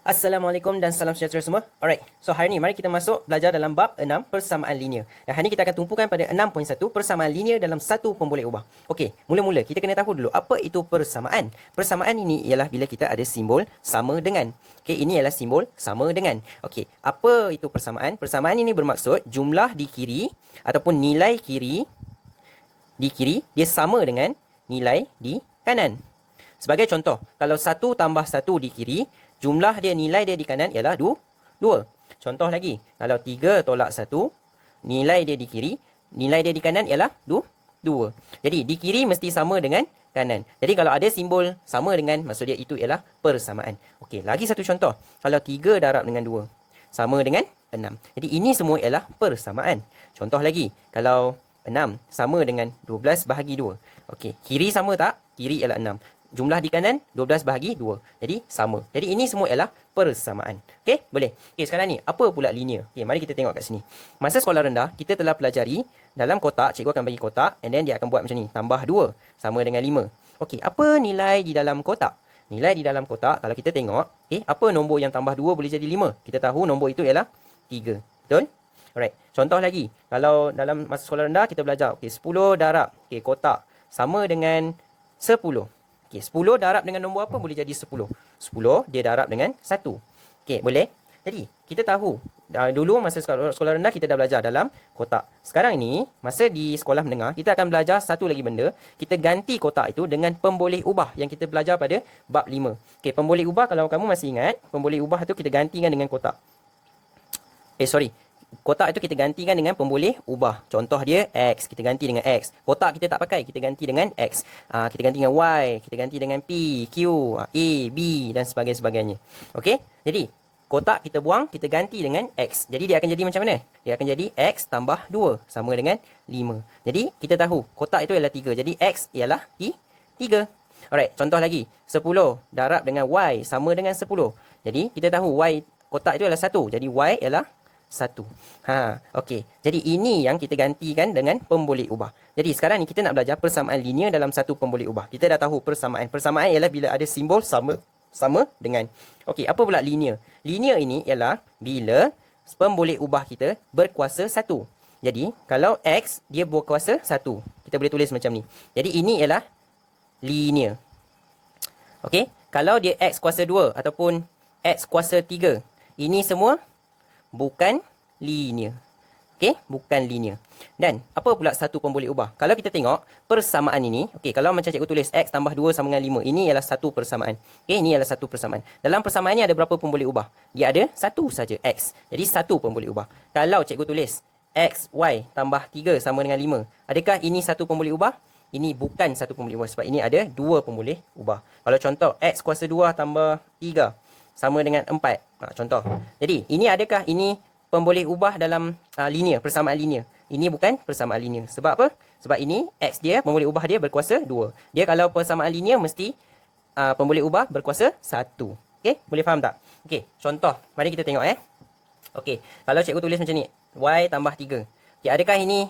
Assalamualaikum dan salam sejahtera semua. Alright, so hari ni mari kita masuk belajar dalam bab 6 persamaan linear. Dan hari ni kita akan tumpukan pada 6.1 persamaan linear dalam satu pemboleh ubah. Okey, mula-mula kita kena tahu dulu apa itu persamaan. Persamaan ini ialah bila kita ada simbol sama dengan. Okey, ini ialah simbol sama dengan. Okey, apa itu persamaan? Persamaan ini bermaksud jumlah di kiri ataupun nilai kiri di kiri dia sama dengan nilai di kanan. Sebagai contoh, kalau 1 tambah 1 di kiri, jumlah dia, nilai dia di kanan ialah 2. Contoh lagi, kalau 3 tolak 1, nilai dia di kiri, nilai dia di kanan ialah 2. Jadi, di kiri mesti sama dengan kanan. Jadi, kalau ada simbol sama dengan, maksud dia itu ialah persamaan. Okey, lagi satu contoh. Kalau 3 darab dengan 2, sama dengan 6. Jadi, ini semua ialah persamaan. Contoh lagi, kalau 6 sama dengan 12 bahagi 2. Okey, kiri sama tak? Kiri ialah 6. Jumlah di kanan 12 bahagi 2. Jadi sama. Jadi ini semua ialah persamaan. Okey, boleh. Okey, sekarang ni apa pula linear? Okey, mari kita tengok kat sini. Masa sekolah rendah, kita telah pelajari dalam kotak, cikgu akan bagi kotak and then dia akan buat macam ni, tambah 2 sama dengan 5. Okey, apa nilai di dalam kotak? Nilai di dalam kotak kalau kita tengok, apa nombor yang tambah 2 boleh jadi 5? Kita tahu nombor itu ialah 3. Betul? Alright. Contoh lagi, kalau dalam masa sekolah rendah kita belajar, okey, 10 darab, kotak sama dengan 10. Okey, 10 darab dengan nombor apa boleh jadi 10? 10 dia darab dengan 1. Okey, boleh? Jadi, kita tahu dulu masa sekolah rendah kita dah belajar dalam kotak. Sekarang ini, masa di sekolah menengah, kita akan belajar satu lagi benda. Kita ganti kotak itu dengan pemboleh ubah yang kita belajar pada bab 5. Okey, pemboleh ubah kalau kamu masih ingat, pemboleh ubah itu kita gantikan dengan kotak. Kotak itu kita gantikan dengan pemboleh ubah. Contoh dia X, kita ganti dengan X. Kotak kita tak pakai, kita ganti dengan X. Kita ganti dengan Y, kita ganti dengan P, Q, A, B dan sebagainya. Okey? Jadi, kotak kita buang, kita ganti dengan X. Jadi, dia akan jadi macam mana? Dia akan jadi X tambah 2 sama dengan 5. Jadi, kita tahu kotak itu ialah 3. Jadi, X ialah 3. Alright, contoh lagi. 10 darab dengan Y sama dengan 10. Jadi, kita tahu Y, kotak itu ialah 1. Jadi, Y ialah 1. Okey. Jadi ini yang kita gantikan dengan pemboleh ubah. Jadi sekarang ni kita nak belajar persamaan linear dalam satu pemboleh ubah. Kita dah tahu persamaan. Persamaan ialah bila ada simbol sama dengan. Okey, apa pula linear? Linear ini ialah bila pemboleh ubah kita berkuasa 1. Jadi kalau X dia berkuasa 1, kita boleh tulis macam ni. Jadi ini ialah linear. Okey, kalau dia X kuasa 2 ataupun X kuasa 3, ini semua bukan linear. Okey, bukan linear. Dan apa pula satu pemboleh ubah? Kalau kita tengok persamaan ini, okey, kalau macam cikgu tulis X tambah 2 sama dengan 5, ini ialah satu persamaan. Okey, ini ialah satu persamaan. Dalam persamaan ini ada berapa pemboleh ubah? Dia ada satu saja, X. Jadi satu pemboleh ubah. Kalau cikgu tulis X, Y tambah 3 sama dengan 5, adakah ini satu pemboleh ubah? Ini bukan satu pemboleh ubah sebab ini ada dua pemboleh ubah. Kalau contoh X kuasa 2 tambah 3 sama dengan 4. Contoh. Jadi, ini adakah ini pemboleh ubah dalam linear, persamaan linear? Ini bukan persamaan linear. Sebab apa? Sebab ini X dia, pemboleh ubah dia berkuasa 2. Dia kalau persamaan linear mesti pemboleh ubah berkuasa 1. Okey, boleh faham tak? Okey, contoh. Mari kita tengok Okey, kalau cikgu tulis macam ni, Y tambah 3. Okey, adakah ini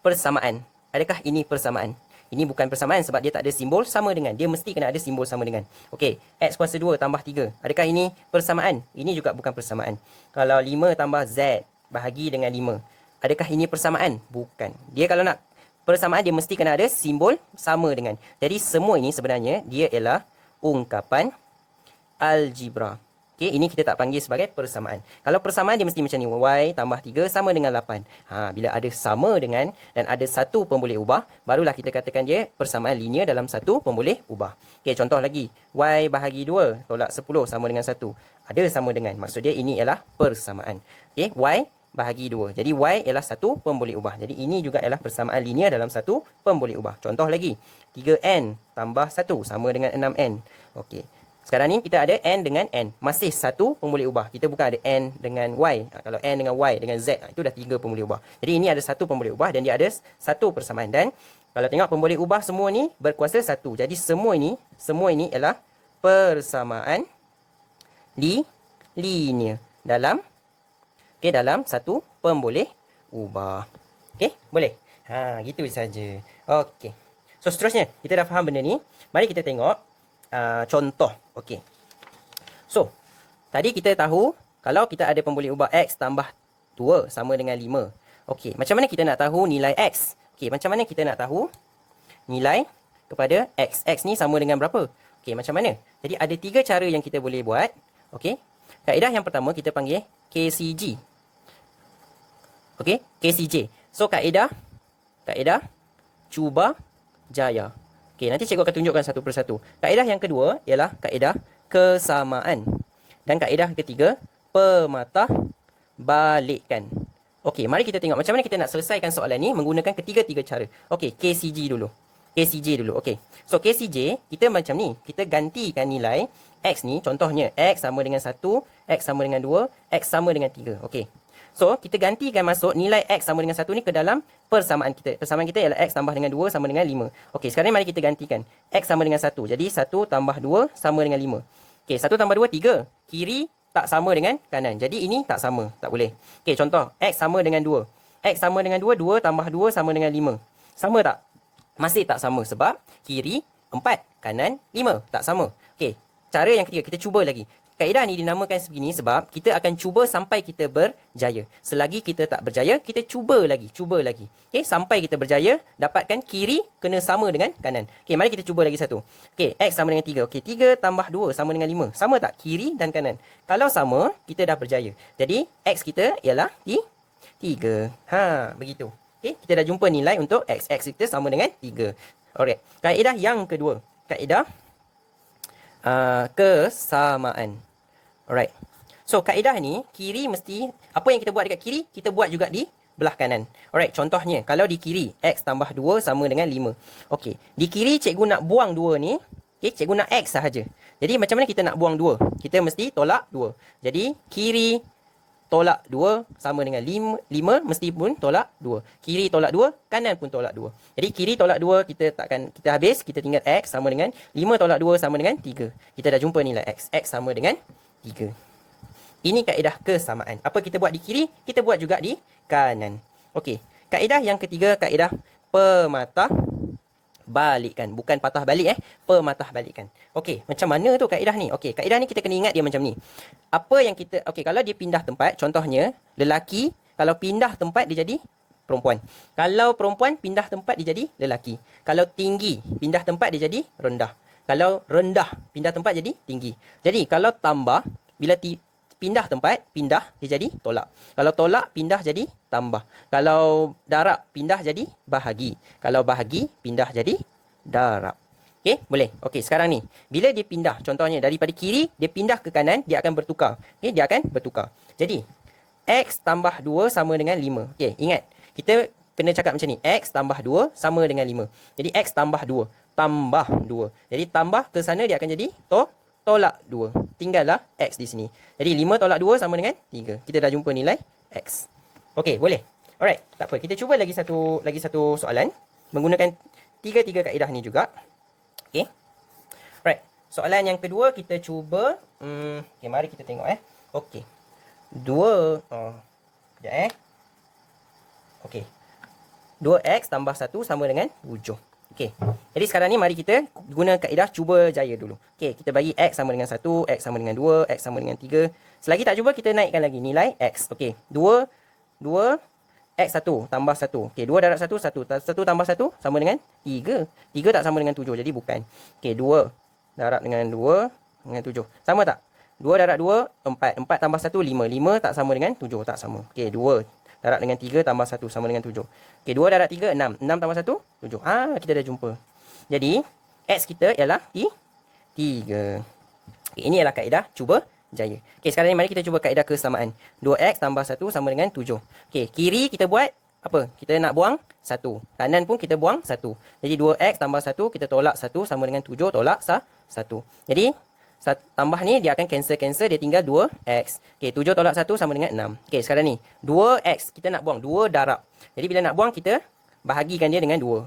persamaan? Adakah ini persamaan? Ini bukan persamaan sebab dia tak ada simbol sama dengan. Dia mesti kena ada simbol sama dengan. Okey, X kuasa 2 tambah 3. Adakah ini persamaan? Ini juga bukan persamaan. Kalau 5 tambah Z bahagi dengan 5. Adakah ini persamaan? Bukan. Dia kalau nak persamaan, dia mesti kena ada simbol sama dengan. Jadi semua ini sebenarnya dia ialah ungkapan algebra. Okey, ini kita tak panggil sebagai persamaan. Kalau persamaan dia mesti macam ni. Y tambah 3 sama dengan 8. Bila ada sama dengan dan ada satu pemboleh ubah, barulah kita katakan dia persamaan linear dalam satu pemboleh ubah. Okey, contoh lagi. Y bahagi 2 tolak 10 sama dengan 1. Ada sama dengan. Maksud dia ini ialah persamaan. Okey, Y bahagi 2. Jadi Y ialah satu pemboleh ubah. Jadi ini juga ialah persamaan linear dalam satu pemboleh ubah. Contoh lagi. 3N tambah 1 sama dengan 6N. Okey. Sekarang ni kita ada N dengan N. Masih satu pemboleh ubah. Kita bukan ada N dengan Y. Kalau N dengan Y dengan Z, itu dah 3 pemboleh ubah. Jadi ini ada satu pemboleh ubah dan dia ada satu persamaan. Dan kalau tengok pemboleh ubah semua ni berkuasa 1. Jadi semua ini ialah persamaan linear dalam dalam satu pemboleh ubah. Okey, boleh? Gitu saja. Okey. So seterusnya, kita dah faham benda ni. Mari kita tengok contoh. Okey. So, Tadi kita tahu kalau kita ada pemboleh ubah X tambah 2 sama dengan 5. Okey, macam mana kita nak tahu nilai X? Okey, macam mana kita nak tahu nilai kepada X? X ni sama dengan berapa? Okey, macam mana? Jadi ada 3 cara yang kita boleh buat. Okey. Kaedah yang pertama kita panggil KCG. Okey, KCJ. So kaedah cuba jaya. Okey, nanti cikgu akan tunjukkan satu persatu. Kaedah yang kedua ialah kaedah kesamaan. Dan kaedah ketiga, pematah balikkan. Okey, mari kita tengok macam mana kita nak selesaikan soalan ni menggunakan ketiga-tiga cara. Okey, KCG dulu. KCJ dulu. Okey. So KCJ kita macam ni. Kita gantikan nilai X ni. Contohnya X sama dengan 1, X sama dengan 2, X sama dengan 3. Okey. So kita gantikan masuk nilai X sama dengan 1 ni ke dalam persamaan kita. Persamaan kita ialah X tambah dengan 2 sama dengan 5. Okey, sekarang ni mari kita gantikan. X sama dengan 1. Jadi 1 tambah 2 sama dengan 5. Okey, 1 tambah 2, 3. Kiri tak sama dengan kanan. Jadi ini tak sama. Tak boleh. Okey, contoh. X sama dengan 2. X sama dengan 2. 2 tambah 2 sama dengan 5. Sama tak? Masih tak sama. Sebab kiri 4. Kanan 5. Tak sama. Okey. Cara yang ketiga. Kita cuba lagi. Kaedah ni dinamakan sebegini sebab kita akan cuba sampai kita berjaya. Selagi kita tak berjaya, kita cuba lagi. Cuba lagi. Okey. Sampai kita berjaya, dapatkan kiri kena sama dengan kanan. Okey. Mari kita cuba lagi satu. Okey. X sama dengan 3. Okey. 3 tambah 2 sama dengan 5. Sama tak? Kiri dan kanan. Kalau sama, kita dah berjaya. Jadi, X kita ialah 3. Ha, begitu. Okey. Kita dah jumpa nilai untuk X. X kita sama dengan 3. Alright. Kaedah yang kedua. Kaedah kesamaan. Alright. So, kaedah ni, kiri mesti, apa yang kita buat dekat kiri, kita buat juga di belah kanan. Alright, contohnya, kalau di kiri, X tambah 2 sama dengan 5. Okey, di kiri cikgu nak buang 2 ni, okay, cikgu nak X sahaja. Jadi, macam mana kita nak buang 2? Kita mesti tolak 2. Jadi, kiri tolak 2 sama dengan 5 mesti pun tolak 2. Kiri tolak 2, kanan pun tolak 2. Jadi kiri tolak 2 kita habis, kita tinggal X sama dengan 5 tolak 2 sama dengan 3. Kita dah jumpa nilai X. X sama dengan 3. Ini kaedah kesamaan. Apa kita buat di kiri, kita buat juga di kanan. Okey. Kaedah yang ketiga, kaedah pematah balikkan. Bukan patah balik pematah balikkan. Okey, macam mana tu kaedah ni? Okey, kaedah ni kita kena ingat dia macam ni. Apa yang kita, okey, kalau dia pindah tempat, contohnya lelaki, kalau pindah tempat dia jadi perempuan. Kalau perempuan pindah tempat dia jadi lelaki. Kalau tinggi pindah tempat dia jadi rendah. Kalau rendah pindah tempat jadi tinggi. Jadi kalau tambah, bila pindah tempat, pindah dia jadi tolak. Kalau tolak pindah jadi tambah. Kalau darab pindah jadi bahagi. Kalau bahagi pindah jadi darab. Okey, boleh. Okey, sekarang ni bila dia pindah, contohnya daripada kiri dia pindah ke kanan, dia akan bertukar. Okey, dia akan bertukar. Jadi X tambah 2 sama dengan 5. Okey, ingat. Kita kena cakap macam ni. X tambah 2 sama dengan 5. Jadi X tambah 2 tambah 2. Jadi tambah ke sana dia akan jadi tolak 2. Tinggallah X di sini. Jadi 5 tolak 2 sama dengan 3. Kita dah jumpa nilai X. Okey, boleh. Alright, tak apa. Kita cuba lagi satu soalan menggunakan tiga-tiga kaedah ni juga. Okey. Alright. Soalan yang kedua kita cuba okey, mari kita tengok Okey. 2 kejap Okey. 2x tambah 1 sama dengan 7. Okey. Jadi sekarang ni mari kita guna kaedah cuba jaya dulu. Okey, kita bagi X sama dengan 1, X sama dengan 2, X sama dengan 3. Selagi tak cuba, kita naikkan lagi nilai X. Okey, 2, X 1 tambah 1. Okey, 2 darab 1, 1 tambah 1 sama dengan 3. 3 tak sama dengan 7, jadi bukan. Okey, 2 darab dengan 2 dengan 7. Sama tak? 2 darab 2, 4. 4 tambah 1, 5. 5 tak sama dengan 7, tak sama. Okey, 2 darab dengan 3 tambah 1 sama dengan 7. Okey, 2 darab 3, 6. 6 tambah 1, 7. Kita dah jumpa. Jadi, X kita ialah 3. Okay, ini ialah kaedah cuba jaya. Okey, sekarang ni mari kita cuba kaedah kesamaan. 2X tambah 1 sama dengan 7. Okey, kiri kita buat apa? Kita nak buang 1. Kanan pun kita buang 1. Jadi, 2X tambah 1, kita tolak 1 sama dengan 7, tolak 1. Jadi, tambah ni dia akan cancel, dia tinggal 2x. Okey, 7 tolak 1 sama dengan 6. Okey, sekarang ni 2x kita nak buang, 2 darab. Jadi bila nak buang kita bahagikan dia dengan 2.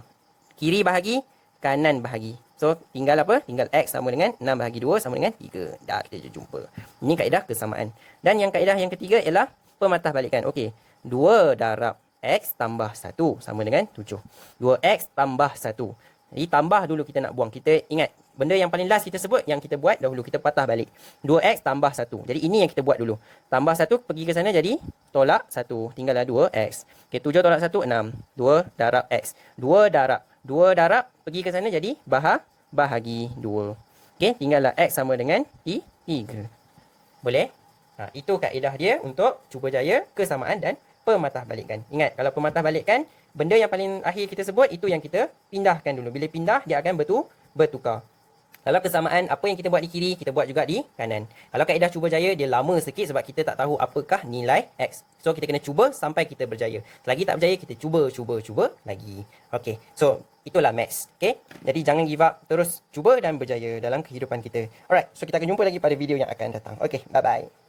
Kiri bahagi, kanan bahagi. So tinggal apa? Tinggal x sama dengan 6 bahagi 2 sama dengan 3. Dah kita jumpa. Ini kaedah kesamaan. Dan yang kaedah yang ketiga ialah pematah balikkan. Okey, 2 darab x tambah 1 sama dengan 7. 2x tambah 1. Jadi tambah dulu kita nak buang. Kita ingat Benda yang paling last kita sebut, yang kita buat dahulu, kita patah balik. 2x tambah 1. Jadi ini yang kita buat dulu. Tambah 1 pergi ke sana jadi tolak 1. Tinggallah 2x. Okay, 7 tolak 1, 6. 2 darab x. 2 darab. 2 darab pergi ke sana jadi bahagi 2. Okay, tinggallah x sama dengan 3. Boleh? Itu kaedah dia untuk cuba jaya, kesamaan dan pematahbalikan. Ingat, kalau pematahbalikan, benda yang paling akhir kita sebut, itu yang kita pindahkan dulu. Bila pindah, dia akan bertukar. Kalau kesamaan, apa yang kita buat di kiri, kita buat juga di kanan. Kalau kaedah cuba jaya, dia lama sikit sebab kita tak tahu apakah nilai x. So, kita kena cuba sampai kita berjaya. Selagi tak berjaya, kita cuba lagi. Okay, so itulah maths. Okay, jadi jangan give up. Terus cuba dan berjaya dalam kehidupan kita. Alright, so kita akan jumpa lagi pada video yang akan datang. Okay, bye-bye.